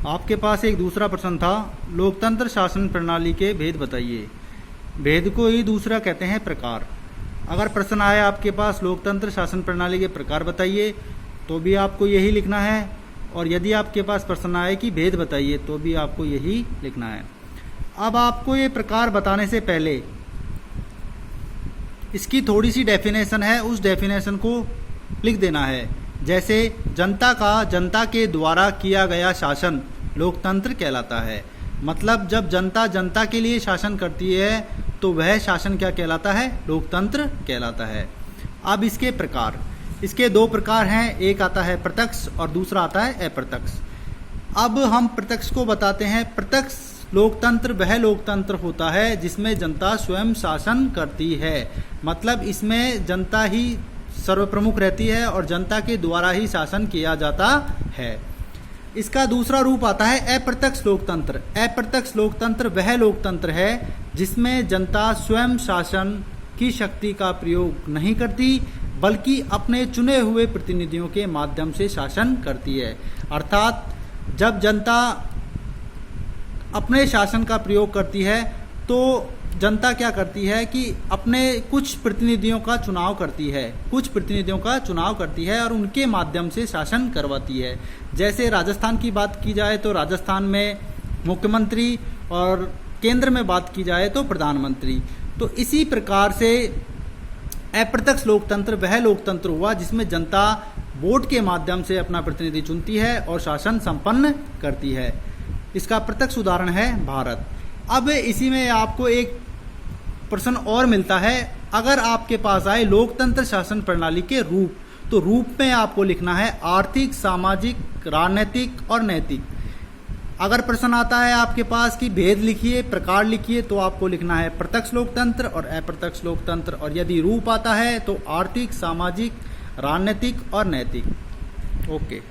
आपके पास एक दूसरा प्रश्न था, लोकतंत्र शासन प्रणाली के भेद बताइए। भेद को ही दूसरा कहते हैं प्रकार। अगर प्रश्न आया आपके पास लोकतंत्र शासन प्रणाली के प्रकार बताइए तो भी आपको यही लिखना है, और यदि आपके पास प्रश्न आए कि भेद बताइए तो भी आपको यही लिखना है। अब आपको ये प्रकार बताने से पहले इसकी थोड़ी सी डेफिनेशन है, उस डेफिनेशन को लिख देना है। जैसे जनता के द्वारा किया गया शासन लोकतंत्र कहलाता है। मतलब जब जनता के लिए शासन करती है तो वह शासन क्या कहलाता है? लोकतंत्र कहलाता है। अब इसके प्रकार, इसके दो प्रकार हैं, एक आता है प्रत्यक्ष और दूसरा आता है अप्रत्यक्ष। अब हम प्रत्यक्ष को बताते हैं। प्रत्यक्ष लोकतंत्र वह लोकतंत्र होता है जिसमें जनता स्वयं शासन करती है। मतलब इसमें जनता ही सर्वप्रमुख रहती है और जनता के द्वारा ही शासन किया जाता है। इसका दूसरा रूप आता है अप्रत्यक्ष लोकतंत्र। अप्रत्यक्ष लोकतंत्र वह लोकतंत्र है जिसमें जनता स्वयं शासन की शक्ति का प्रयोग नहीं करती, बल्कि अपने चुने हुए प्रतिनिधियों के माध्यम से शासन करती है। अर्थात जब जनता अपने शासन का प्रयोग करती है तो जनता क्या करती है कि अपने कुछ प्रतिनिधियों का चुनाव करती है और उनके माध्यम से शासन करवाती है। जैसे राजस्थान की बात की जाए तो राजस्थान में मुख्यमंत्री और केंद्र में बात की जाए तो प्रधानमंत्री। तो इसी प्रकार से अप्रत्यक्ष लोकतंत्र वह लोकतंत्र हुआ जिसमें जनता वोट के माध्यम से अपना प्रतिनिधि चुनती है और शासन संपन्न करती है। इसका प्रत्यक्ष उदाहरण है भारत। अब इसी में आपको एक प्रश्न और मिलता है। अगर आपके पास आए लोकतंत्र शासन प्रणाली के रूप, तो रूप में आपको लिखना है आर्थिक, सामाजिक, राजनीतिक और नैतिक। अगर प्रश्न आता है आपके पास कि भेद लिखिए, प्रकार लिखिए, तो आपको लिखना है प्रत्यक्ष लोकतंत्र और अप्रत्यक्ष लोकतंत्र। और यदि रूप आता है तो आर्थिक, सामाजिक, राजनीतिक और नैतिक। ओके।